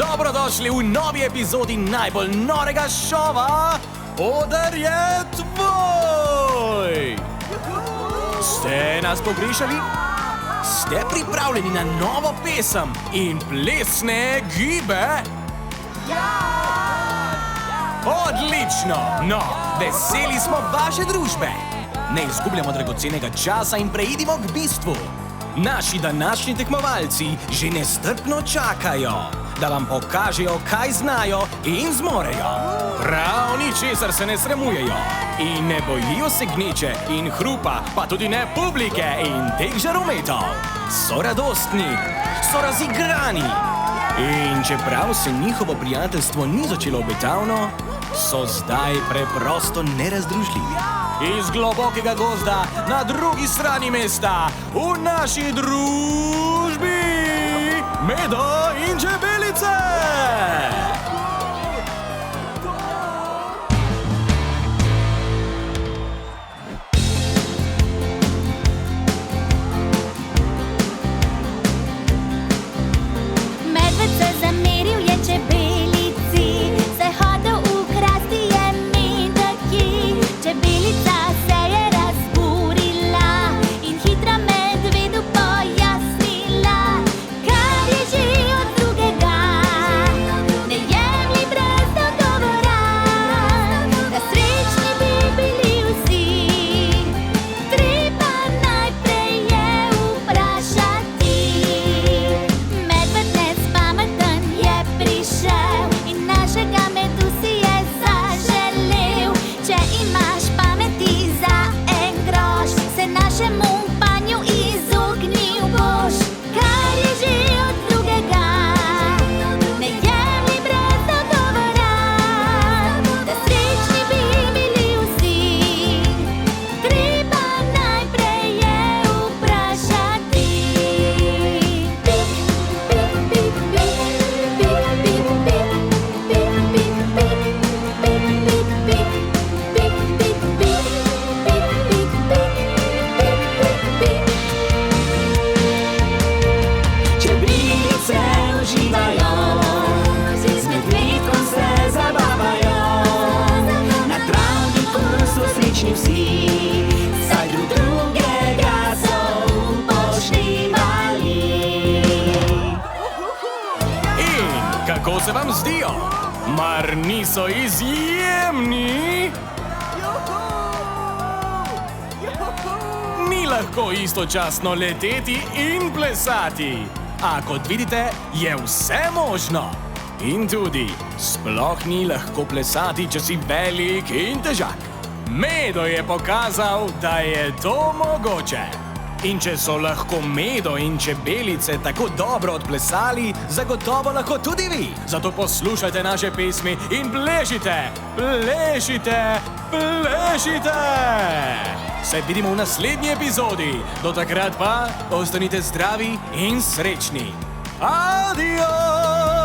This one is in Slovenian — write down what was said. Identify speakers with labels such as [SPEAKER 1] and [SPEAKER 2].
[SPEAKER 1] Dobrodošli v novi epizodi najbolj norega šova Oder je tvoj! Ste nas pogrešali? Ste pripravljeni na novo pesem in plesne gibe? Odlično! No, veseli smo vaše družbe! Ne izgubljamo dragocenega časa in preidimo k bistvu. Naši današnji tekmovalci že nestrpno čakajo, da vam pokažejo, kaj znajo in zmorejo. Prav ničesar se ne sramujejo in ne bojijo se gneče in hrupa, pa tudi ne publike in teh žarometov. So radostni, so razigrani in čeprav se njihovo prijateljstvo ni začelo obetavno, so zdaj preprosto nerazdružljivi. Iz globokega gozda na drugi strani mesta v naši družbi Medo in Čebelice!
[SPEAKER 2] Medved se zameril je čebelici, se hotel ukrasti je medaki. Čebelica se je razburila in hitro medvedu pojasnila, kar je že od drugega. Ne jemlji brez dogovora, da srečni bi bili vsi. Treba najprej je vprašati. Medved nespameten je prišel in našega medu si je zaželel. Če imaš pameti za en groš, se našemu panju izognil boš. Kar je že od drugega, ne jemlji brez dogovora, da srečni bi bili vsi. Treba najprej je vprašati. Pik, pik, pik, pik, pik, pik, pik, pik, pik, pik, pik, pik, pik, pik, pik, pik, pik, pik, pik.
[SPEAKER 3] Čebelice uživajo, z medvedkom se zabavajo. Na travniku so srečni vsi, saj drug drugega so upoštevali.
[SPEAKER 1] In kako se vam zdijo? Mar niso izjemni? Ni lahko istočasno leteti in plesati, a kot vidite, je vse možno. In tudi, sploh ni lahko plesati, če si velik in težak. Medo je pokazal, da je to mogoče. In če so lahko Medo in Čebelice tako dobro odplesali, zagotovo lahko tudi vi. Zato poslušajte naše pesmi in plešite, plešite, plešite! Se vidimo v naslednji epizodi. Do takrat pa ostanite zdravi in srečni. Adios!